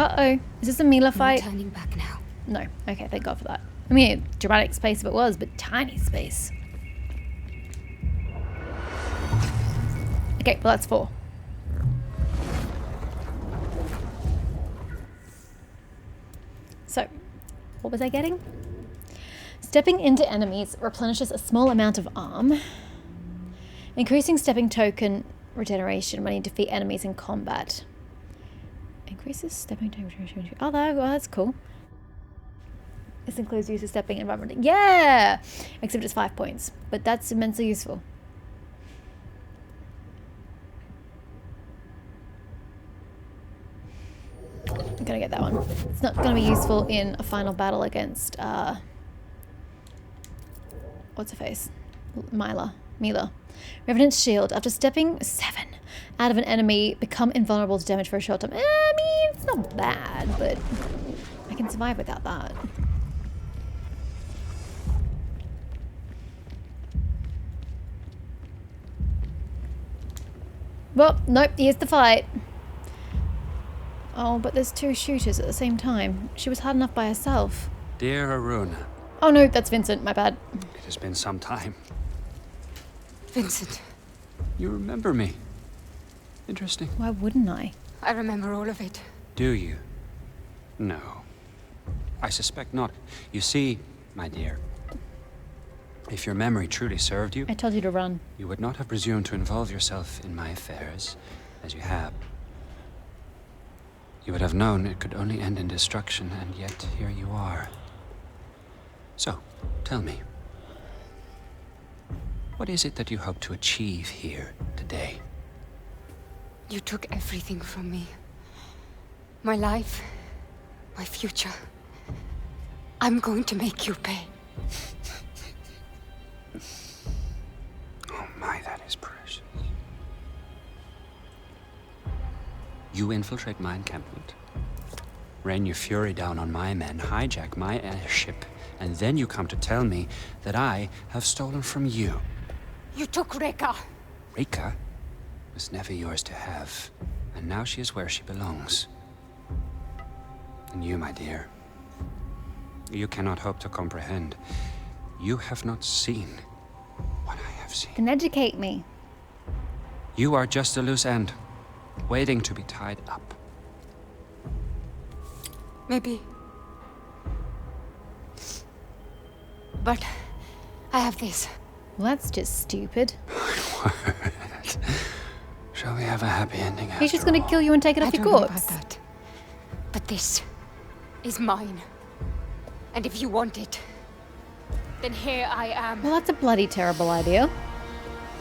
Uh-oh. Is this a Mila fight? No turning back now. No. Okay, thank God for that. I mean, dramatic space if it was, but tiny space. Okay, well that's 4. So, what was I getting? Stepping into enemies replenishes a small amount of arm. Increasing stepping token regeneration when you defeat enemies in combat. Increases stepping token regeneration. Oh, that's cool. This includes use of stepping environment. Yeah! Except it's 5 points. But that's immensely useful. I'm gonna get that one. It's not gonna be useful in a final battle against what's her face? Mila. Revenant's shield. After stepping 7 out of an enemy, become invulnerable to damage for a short time. I mean, it's not bad, but I can survive without that. Well, nope, here's the fight. Oh, but there's 2 shooters at the same time. She was hard enough by herself. Dear Haroona. Oh no, that's Vincent, my bad. It has been some time. Vincent. You remember me. Interesting. Why wouldn't I? I remember all of it. Do you? No. I suspect not. You see, my dear, if your memory truly served you, I told you to run. you would not have presumed to involve yourself in my affairs, as you have. You would have known it could only end in destruction, and yet here you are. So, tell me, what is it that you hope to achieve here today? You took everything from me. My life, my future. I'm going to make you pay. Oh my, that is precious. You infiltrate my encampment, rain your fury down on my men, hijack my airship, and then you come to tell me that I have stolen from you. You took Rekka. Rika was never yours to have, and now she is where she belongs. And you, my dear, you cannot hope to comprehend. You have not seen what I have seen. Then educate me. You are just a loose end, waiting to be tied up. Maybe. But I have this. Well, that's just stupid. Shall we have a happy ending? He's just gonna kill you and take it off your corpse. About that. But this is mine. And if you want it, then here I am. Well, that's a bloody terrible idea.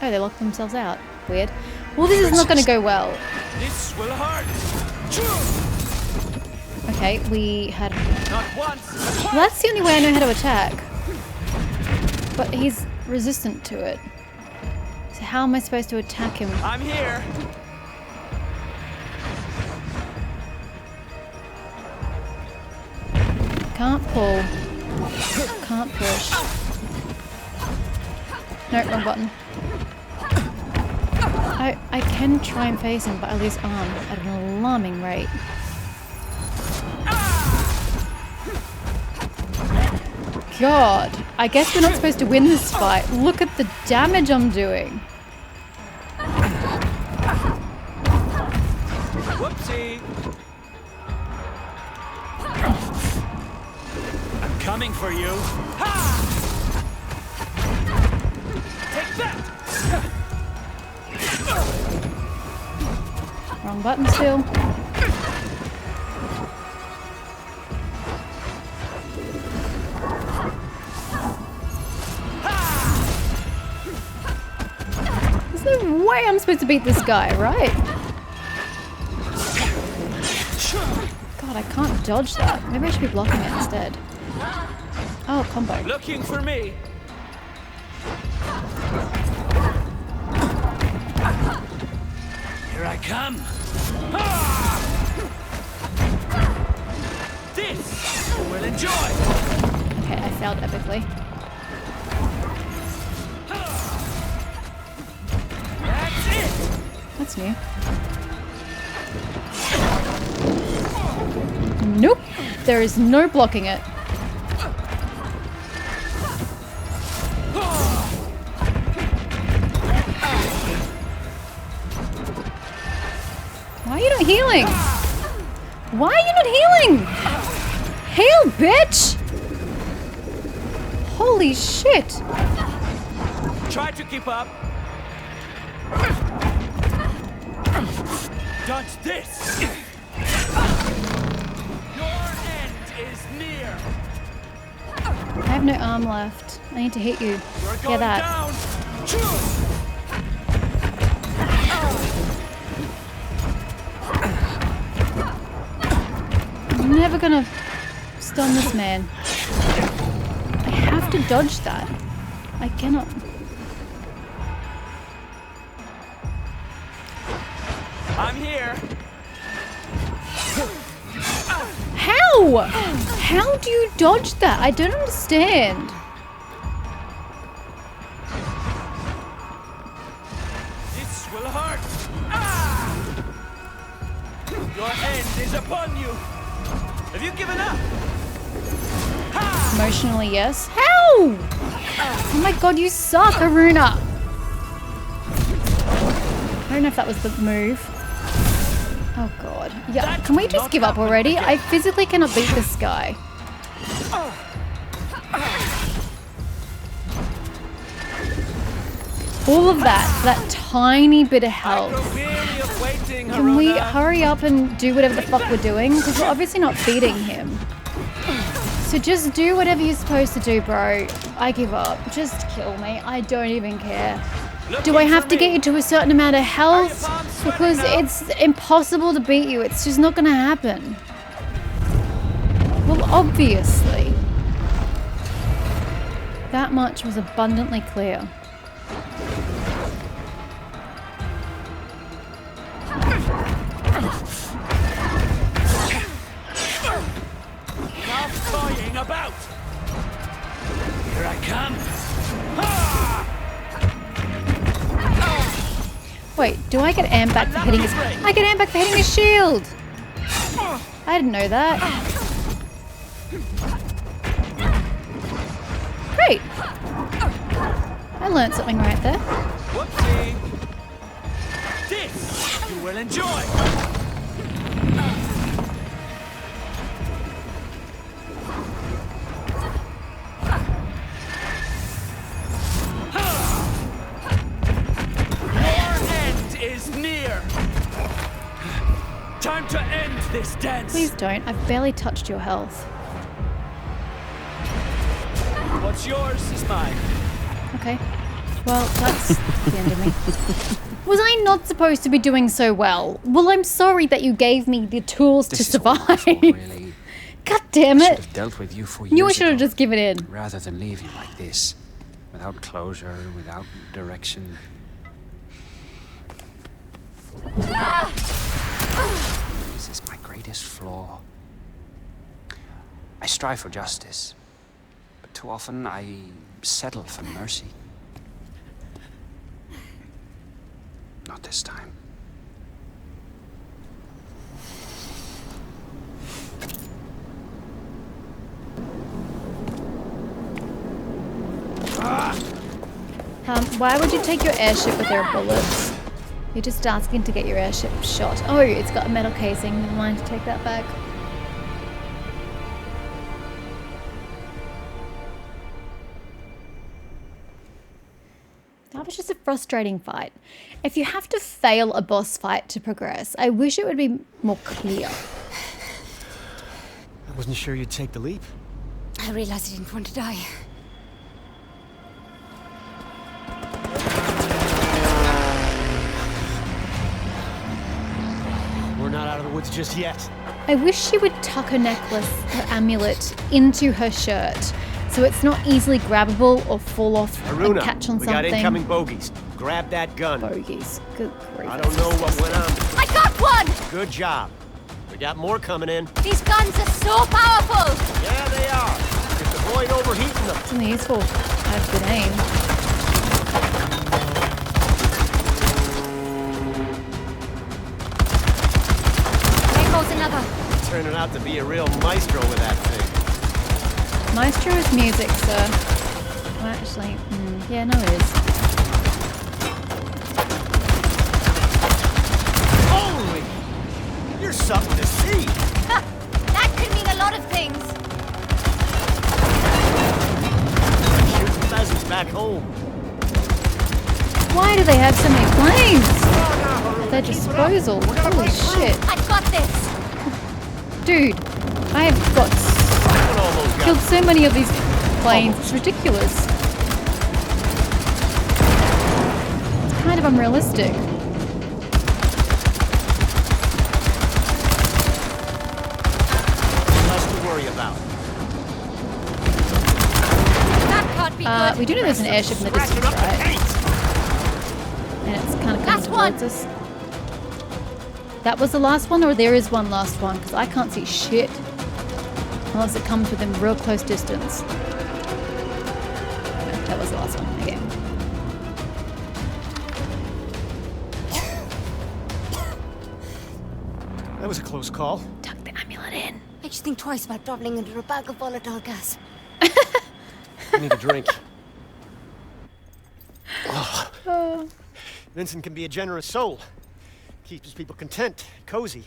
Oh, they locked themselves out. Weird. Well, this is not gonna go well. This will hurt. Okay, we had... Not once. Well, that's the only way I know how to attack. But he's resistant to it. So how am I supposed to attack him? I'm here. Can't pull. Can't push. No, wrong button. I can try and face him, but I lose arm at an alarming rate. God, I guess we're not supposed to win this fight. Look at the damage I'm doing. Whoopsie. I'm coming for you. Ha! Take that. Wrong button still. There's no way I'm supposed to beat this guy, right? God, I can't dodge that. Maybe I should be blocking it instead. Oh, combo. Looking for me. Here I come. This you will enjoy. Okay, I failed epically. That's it. That's new. There is no blocking it. Why are you not healing? Why are you not healing? Heal, bitch! Holy shit! Try to keep up. Dodge this. Your end is near. I have no arm left. I need to hit you. You're Get going that. down. I'm never gonna stun this man. I have to dodge that. I cannot. I'm here. How? How do you dodge that? I don't understand. This will hurt. Ah! Your end is upon you. Have you given up? Ha! Emotionally, yes. How? Oh my god, you suck, Haroona. I don't know if that was the move. Oh god. Yeah, That can we will just not give up happen already? again. I physically cannot beat this guy. All of that tiny bit of I health. grow weary of waiting, Can we Haroona. hurry up and do whatever the fuck we're doing? Because we're obviously not beating him. So just do whatever you're supposed to do, bro. I give up. Just kill me. I don't even care. Do I have to get you to a certain amount of health? Because it's impossible to beat you. It's just not going to happen. Well, obviously. That much was abundantly clear. Enough toying about. Here I come. Wait, do I get amp back for hitting his... I get amp back for hitting his shield! I didn't know that. Great. I learned something right there. Whoopsie. This you will enjoy. Your end is near. Time to end this dance. Please don't. I've barely touched your health. What's yours is mine. Okay. Well, that's the end of me. Was I not supposed to be doing so well? Well, I'm sorry that you gave me the tools to This is survive. awful, really. God damn I should it. have dealt with you 4 Knew I years should have ago, just given in. rather than leave you like this, without closure, without direction. This is my greatest flaw. I strive for justice, but too often I settle for mercy. Not this time. Why would you take your airship with their bullets? You're just asking to get your airship shot. Oh, it's got a metal casing. Never mind, take that back. That was just a frustrating fight. If you have to fail a boss fight to progress, I wish it would be more clear. I wasn't sure you'd take the leap. I realized I didn't want to die. We're not out of the woods just yet. I wish she would tuck her necklace, her amulet, into her shirt, so it's not easily grabbable or fall off and Haroona, catch on we got something. incoming bogeys. Grab that gun. Bogeys. Good grief. I don't know what went on. I got one! Good job. We got more coming in. These guns are so powerful! Yeah, they are. Just avoid overheating them. It's only useful. I have good aim. There goes another. turning out to be a real maestro with that thing. Maestro is music, sir. Well, actually, yeah, no, it is. Holy! You're something to see! Ha! That could mean a lot of things. Like shooting pheasants back home. Why do they have so many planes? At their disposal. Holy shit. I've got this. Dude, I have got killed so many of these planes. It's ridiculous. It's kind of unrealistic. Less to worry about. That can't be good. We do know there's an airship in the distance, right? And it's kind of coming Last one. towards us. That was the last one, or there is one last one? Because I can't see shit. Unless it comes within real close distance. No, that was the last one. Okay. That was a close call. Tuck the amulet in. Makes you think twice about traveling under a bag of volatile gas. I need a drink. Oh. Vincent can be a generous soul. Keeps his people content, cozy.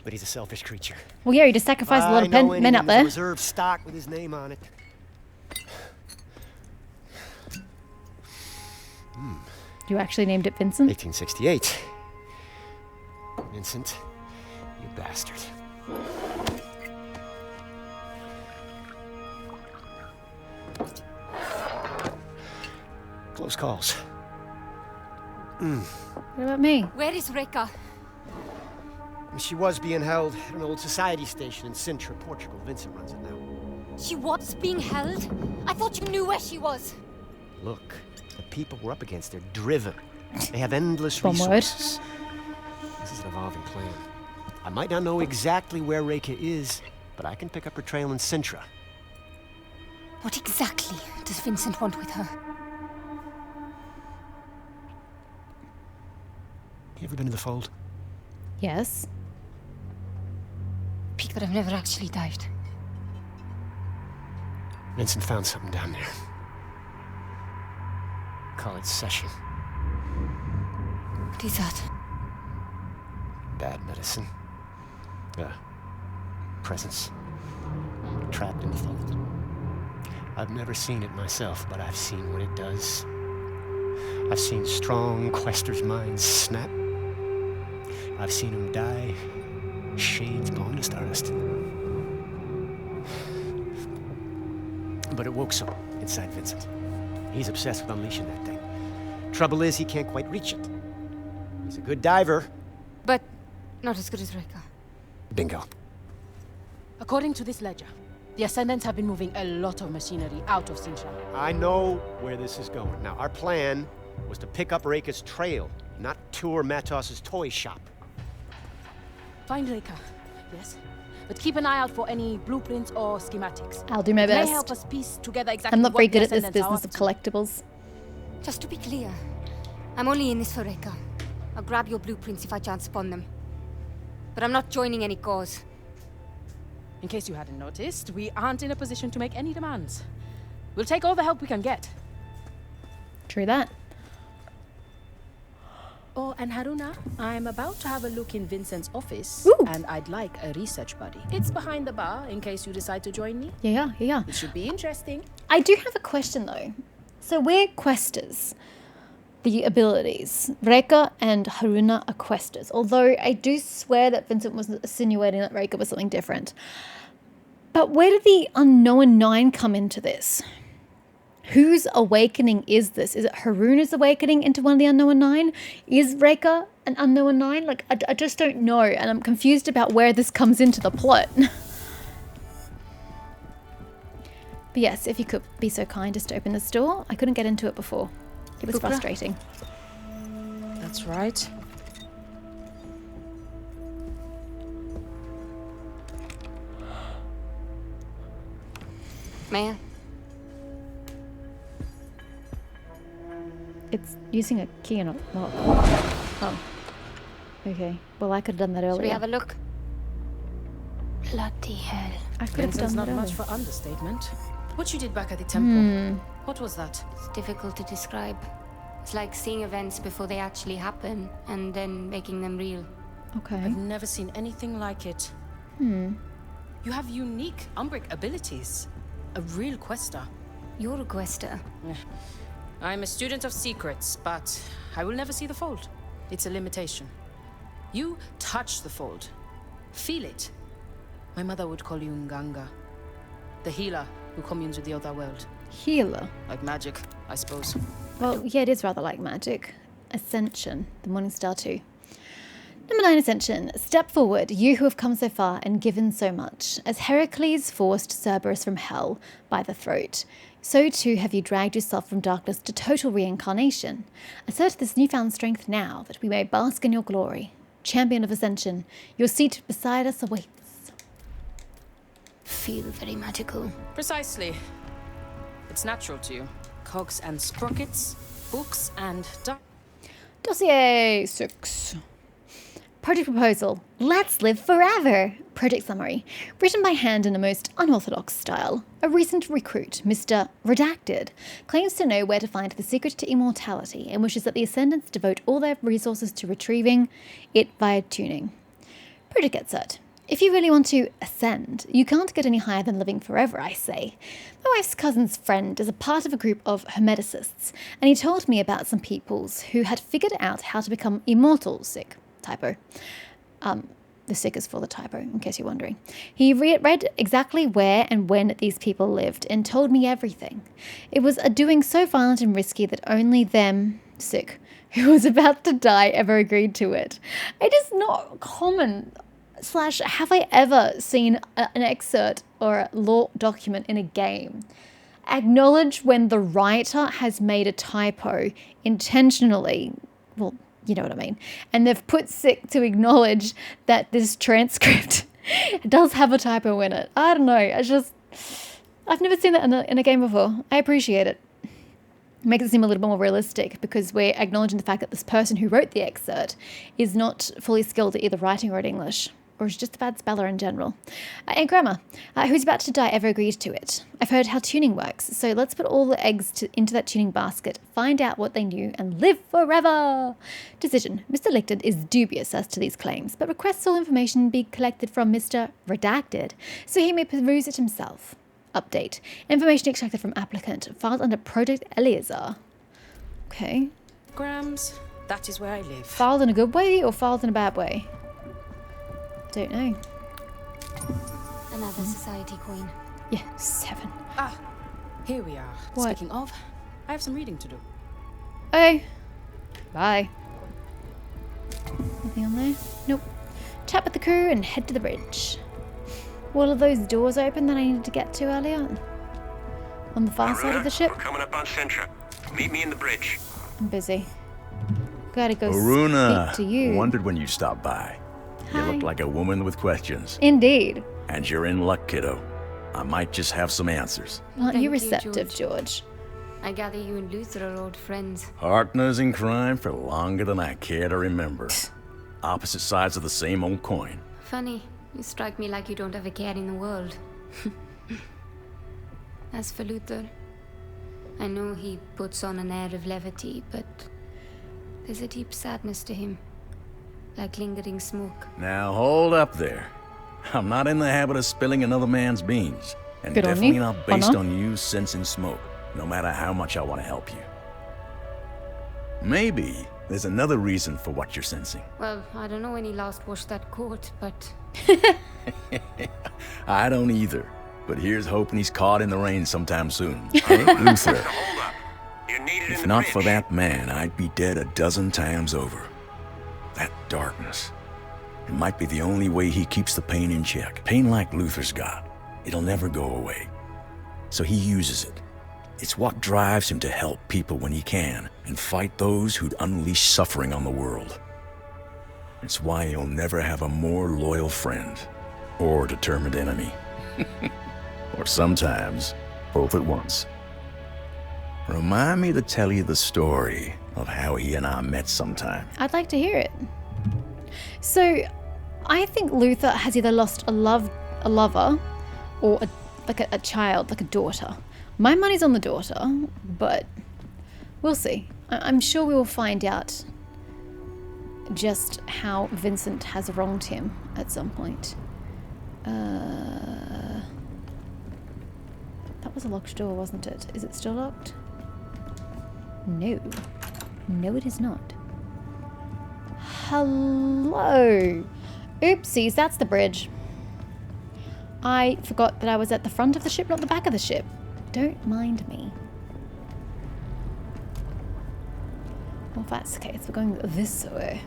But he's a selfish creature. Well, yeah, he just sacrificed a lot of men out there. Reserve stock with his name on it. You actually named it Vincent? 1868. Vincent, you bastard. Close calls. What about me? Where is Reka? She was being held at an old society station in Sintra, Portugal. Vincent runs it now. She was being held? I thought you knew where she was. Look, the people we're up against, they're driven. They have endless One word. resources. This is an evolving plan. I might not know exactly where Reka is, but I can pick up her trail in Sintra. What exactly does Vincent want with her? You ever been to the Fold? Yes. Peak that I've never actually dived. Vincent found something down there. Call it session. What is that? Bad medicine. Presence. Trapped in the Fold. I've never seen it myself, but I've seen what it does. I've seen strong Quaestor's minds snap. I've seen him die. Shades blown to stardust. But it woke some inside Vincent. He's obsessed with unleashing that thing. Trouble is, he can't quite reach it. He's a good diver. But not as good as Reka. Bingo. According to this ledger, the Ascendants have been moving a lot of machinery out of Sintra. I know where this is going. Now, our plan was to pick up Reka's trail, not tour Matos's toy shop. Find Reka, yes? But keep an eye out for any blueprints or schematics. I'll do my It may best. help us piece together exactly I'm not very what the good at this Ascendants are business of up to. collectibles. Just to be clear, I'm only in this for Reka. I'll grab your blueprints if I chance upon them. But I'm not joining any cause. In case you hadn't noticed, we aren't in a position to make any demands. We'll take all the help we can get. True that. Oh, and Haroona, I'm about to have a look in Vincent's office, Ooh. and I'd like a research buddy. It's behind the bar, in case you decide to join me. Yeah. It should be interesting. I do have a question though. So we're Questors, the abilities. Reka and Haroona are Questors, although I do swear that Vincent was insinuating that Reka was something different. But where did the Unknown Nine come into this? Whose awakening is this? Is it Haroona's awakening into one of the Unknown Nine? Is Reka an Unknown Nine? Like, I just don't know, and I'm confused about where this comes into the plot. But yes, if you could be so kind as to open this door. I couldn't get into it before. It was Bukra? frustrating. That's right. May I? It's using a key and a lock. Oh. Okay. Well, I could have done that Should we earlier. have a look? Bloody hell. I could have Vincent's done not that much earlier. for understatement. What you did back at the temple, what was that? It's difficult to describe. It's like seeing events before they actually happen, and then making them real. Okay. I've never seen anything like it. You have unique Umbric abilities. A real Quaestor. You're a Quaestor. I'm a student of secrets, but I will never see the fold. It's a limitation. You touch the fold. Feel it. My mother would call you Nganga. The healer who communes with the other world. Healer. Like magic, I suppose. Well, yeah, it is rather like magic. Ascension, the Morning Star too. Number 9, Ascension. Step forward, you who have come so far and given so much. As Heracles forced Cerberus from hell by the throat, so too have you dragged yourself from darkness to total reincarnation. Assert this newfound strength now, that we may bask in your glory. Champion of Ascension, your seat beside us awaits. Feel very magical. Precisely. It's natural to you. Cogs and sprockets, books and Dossier 6. Project proposal. Let's live forever. Project summary. Written by hand in a most unorthodox style. A recent recruit, Mr. Redacted, claims to know where to find the secret to immortality and wishes that the Ascendants devote all their resources to retrieving it via tuning. Project gets set. If you really want to ascend, you can't get any higher than living forever, I say. My wife's cousin's friend is a part of a group of hermeticists, and he told me about some peoples who had figured out how to become immortal. Sick. Typo. The sick is for the typo, in case you're wondering. He read exactly where and when these people lived and told me everything. It was a doing so violent and risky that only them, sick, who was about to die, ever agreed to it. It is not common. / have I ever seen an excerpt or a law document in a game acknowledge when the writer has made a typo intentionally? Well, you know what I mean. And they've put sick to acknowledge that this transcript does have a typo in it. I don't know. I've never seen that in a game before. I appreciate it. Makes it seem a little bit more realistic because we're acknowledging the fact that this person who wrote the excerpt is not fully skilled at either writing or at English, or is just a bad speller in general. And grammar. Who's about to die ever agreed to it? I've heard how tuning works, so let's put all the eggs into that tuning basket, find out what they knew, and live forever! Decision. Mr. Licton is dubious as to these claims, but requests all information be collected from Mr. Redacted, so he may peruse it himself. Update. Information extracted from applicant, filed under Project Eleazar. Okay. grams. That is where I live. Filed in a good way or filed in a bad way? Don't know. Another society queen. Yeah, 7. Ah, here we are. What? Speaking of, I have some reading to do. Okay. Bye. Nothing on there? Nope. Chat with the crew and head to the bridge. What are those doors open that I needed to get to earlier? On the far side of the ship? We're coming up on Centra. Meet me in the bridge. I'm busy. Gotta go Haroona, speak to you. wondered when you stopped by. You Hi. look like a woman with questions. Indeed. And you're in luck, kiddo. I might just have some answers. Aren't Thank you you, receptive, George. George? I gather you and Luther are old friends. Partners in crime for longer than I care to remember. Opposite sides of the same old coin. Funny, you strike me like you don't have a care in the world. As for Luther, I know he puts on an air of levity, but there's a deep sadness to him, like lingering smoke. Now hold up there. I'm not in the habit of spilling another man's beans. And Good on definitely you. not based Honor. on you sensing smoke, no matter how much I want to help you. Maybe there's another reason for what you're sensing. Well, I don't know when he last washed that coat, but I don't either. But here's hoping he's caught in the rain sometime soon. Luther, Hold up. You're needed in if the not bridge. for that man, I'd be dead a dozen times over. That darkness. It might be the only way he keeps the pain in check. Pain like Luther's got. It'll never go away. So he uses it. It's what drives him to help people when he can and fight those who'd unleash suffering on the world. It's why he'll never have a more loyal friend or determined enemy. Or sometimes, both at once. Remind me to tell you the story of how he and I met sometime. I'd like to hear it. So, I think Luther has either lost a loved a lover or a child, like a daughter. My money's on the daughter, but we'll see. I'm sure we will find out just how Vincent has wronged him at some point. That was a locked door, wasn't it? Is it still locked? No. No, it is not. Hello. Oopsies, that's the bridge. I forgot that I was at the front of the ship, not the back of the ship. Don't mind me. Well, if that's the case, we're going this way.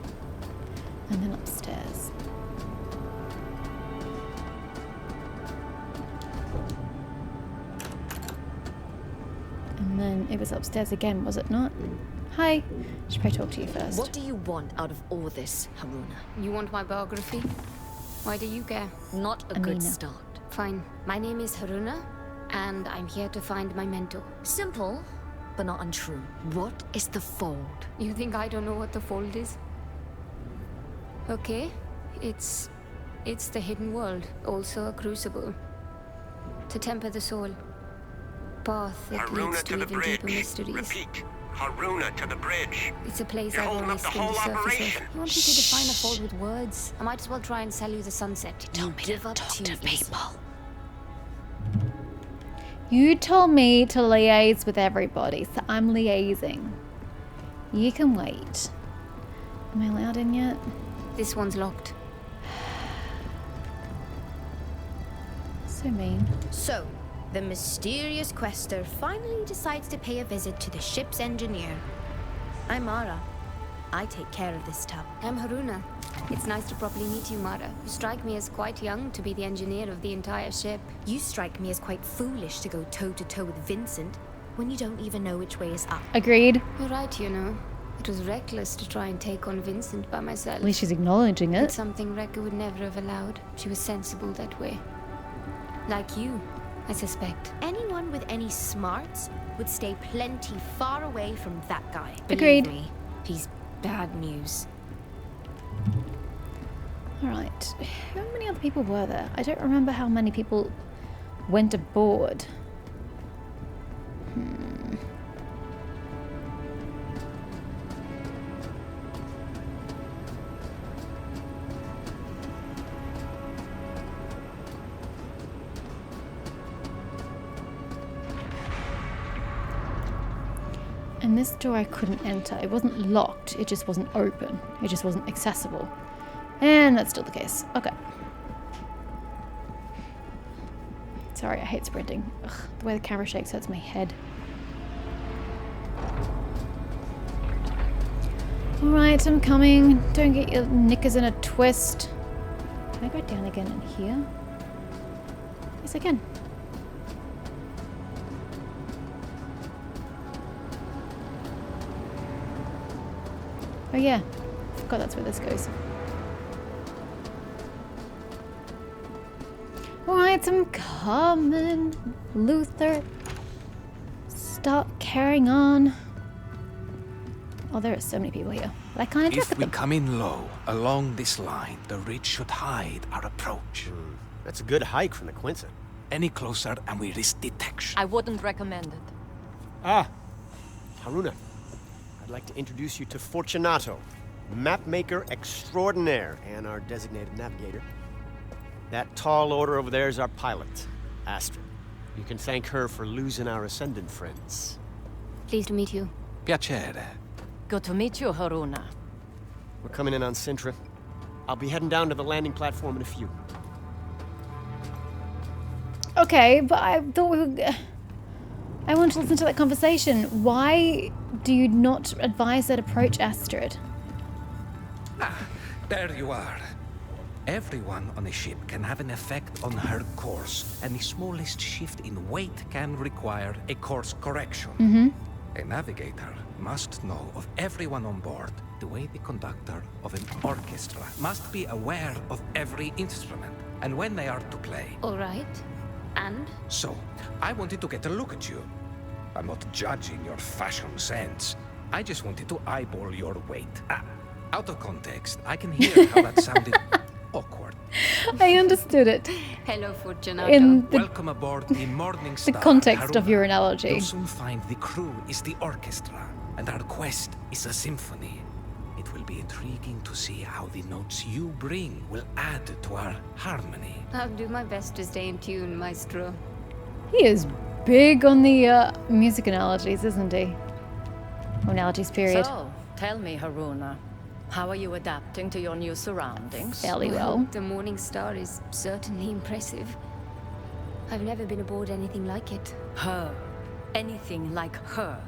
And then upstairs. And then it was upstairs again, was it not? Hi. Should probably talk to you first. What do you want out of all this, Haroona? You want my biography? Why do you care? Not a good start. Fine. My name is Haroona, and I'm here to find my mentor. Simple, but not untrue. What is the Fold? You think I don't know what the Fold is? Okay, it's the hidden world, also a crucible. To temper the soul. Path that leads to even deeper mysteries. Repeat. Haroona to the bridge. It's a place You're I've holding only up the skimmed the whole surface operation. of. You want me to define a fold with words? I might as well try and sell you the sunset. You give up too easy. You told me to liaise with everybody, so I'm liaising. You can wait. Am I allowed in yet? This one's locked. So mean. So, the mysterious Quaestor finally decides to pay a visit to the ship's engineer. I'm Mara. I take care of this tub. I'm Haroona. It's nice to properly meet you, Mara. You strike me as quite young to be the engineer of the entire ship. You strike me as quite foolish to go toe-to-toe with Vincent when you don't even know which way is up. Agreed. You're right, you know. It was reckless to try and take on Vincent by myself. At least she's acknowledging It's it. something Rekka would never have allowed. She was sensible that way. Like you, I suspect. Anyone with any smarts would stay plenty far away from that guy. Agreed. Believe me, he's bad news. Alright. How many other people were there? I don't remember how many people went aboard. And this door I couldn't enter. It wasn't locked, it just wasn't open. It just wasn't accessible. And that's still the case. Okay. Sorry, I hate sprinting. Ugh, the way the camera shakes hurts my head. Alright, I'm coming. Don't get your knickers in a twist. Can I go down again in here? Yes, I can. Oh yeah, forgot that's where this goes. Alright, I'm coming. Luther, start carrying on. Oh, there are so many people here. But I can't interact If with we them. come in low, along this line, the ridge should hide our approach. That's a good hike from the Quincy. Any closer and we risk detection. I wouldn't recommend it. Ah, Haroona. I'd like to introduce you to Fortunato, mapmaker extraordinaire and our designated navigator. That tall order over there is our pilot, Astrid. You can thank her for losing our Ascendant friends. Pleased to meet you. Piacere. Good to meet you, Haroona. We're coming in on Sintra. I'll be heading down to the landing platform in a few. Okay, but I thought we were... I want to listen to that conversation. Why do you not advise that approach, Astrid? There you are. Everyone on a ship can have an effect on her course, and the smallest shift in weight can require a course correction. A navigator must know of everyone on board the way the conductor of an orchestra must be aware of every instrument and when they are to play. All right. And? So, I wanted to get a look at you. I'm not judging your fashion sense. I just wanted to eyeball your weight. Out of context, I can hear how that sounded awkward. I understood it. Hello, Fortunato. in Welcome aboard the Morning Star. the context of Haroona. your analogy. You'll soon find the crew is the orchestra, and our quest is a symphony. It will be intriguing to see how the notes you bring will add to our harmony. I'll do my best to stay in tune, Maestro. He is big on the music analogies, isn't he? Or analogies, period. So, tell me, Haroona, how are you adapting to your new surroundings? Fairly well. The Morning Star is certainly impressive. I've never been aboard anything like it. Her. Anything like her.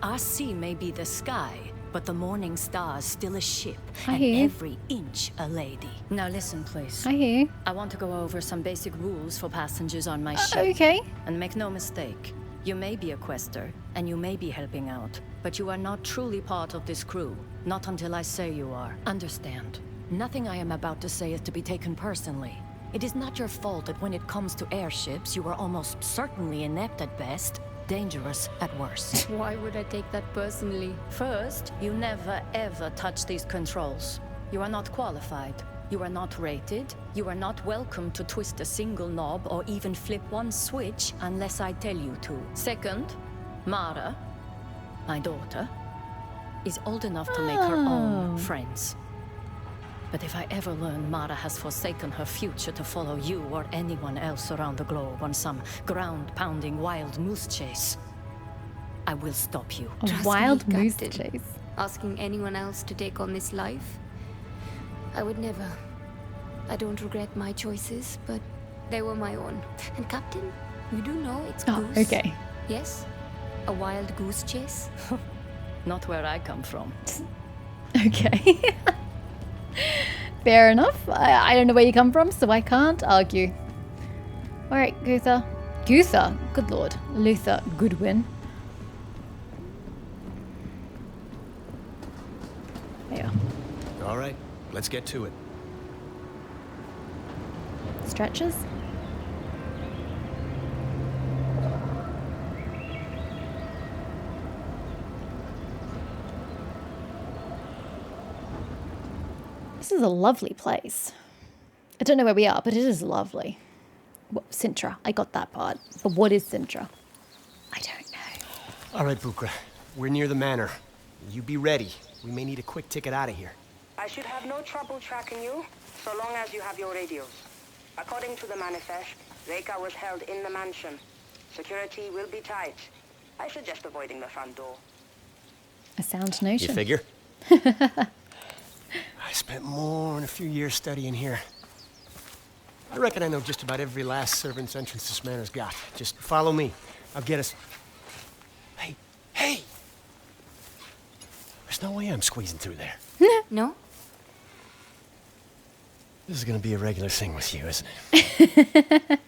Our sea may be the sky, but the Morning Star's still a ship, I and hear you. every inch a lady. Now listen, please. I hear you. I want to go over some basic rules for passengers on my ship. Okay. And make no mistake, you may be a Quaestor, and you may be helping out, but you are not truly part of this crew. Not until I say you are. Understand? Nothing I am about to say is to be taken personally. It is not your fault that when it comes to airships, you are almost certainly inept at best, dangerous at worst. Why would I take that personally? First, you never ever touch these controls. You are not qualified. You are not rated. You are not welcome to twist a single knob or even flip one switch unless I tell you to. Second, Mara, my daughter, is old enough to make her own friends. But if I ever learn Mara has forsaken her future to follow you or anyone else around the globe on some ground-pounding wild moose chase, I will stop you. A Trust wild me, moose Captain. chase. Asking anyone else to take on this life? I would never. I don't regret my choices, but they were my own. And Captain, you do know it's Oh, goose. okay. Yes? A wild goose chase? Not where I come from. Okay. Fair enough. I don't know where you come from, so I can't argue. Alright, Guther. Guther? Good lord. Luther Goodwin. There. All right, let's get to it. Stretches? This is a lovely place. I don't know where we are, but it is lovely. What, Sintra. I got that part. But what is Sintra? I don't know. All right, Bukra, we're near the manor. You be ready. We may need a quick ticket out of here. I should have no trouble tracking you, so long as you have your radios. According to the manifest, Reika was held in the mansion. Security will be tight. I suggest avoiding the front door. A sound notion. You figure? I spent more than a few years studying here. I reckon I know just about every last servant's entrance this manor's got. Just follow me. I'll get us... Hey, hey! There's no way I'm squeezing through there. No? This is gonna be a regular thing with you, isn't it?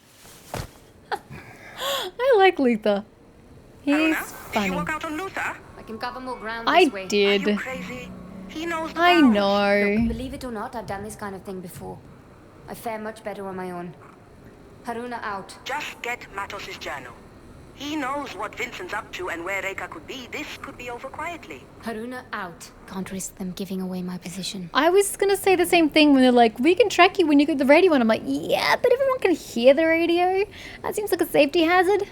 I like Luther. He's Haroona, did funny. you walk out on Luther? I can cover more ground I this way. Are did. you crazy? He knows the I ground. know. Believe it or not, I've done this kind of thing before. I fare much better on my own. Haroona out. Just get Matos's journal. He knows what Vincent's up to and where Reika could be. This could be over quietly. Haroona out. Can't risk them giving away my position. I was gonna say the same thing when they're like, we can track you when you get the radio on. I'm like, yeah, but everyone can hear the radio. That seems like a safety hazard.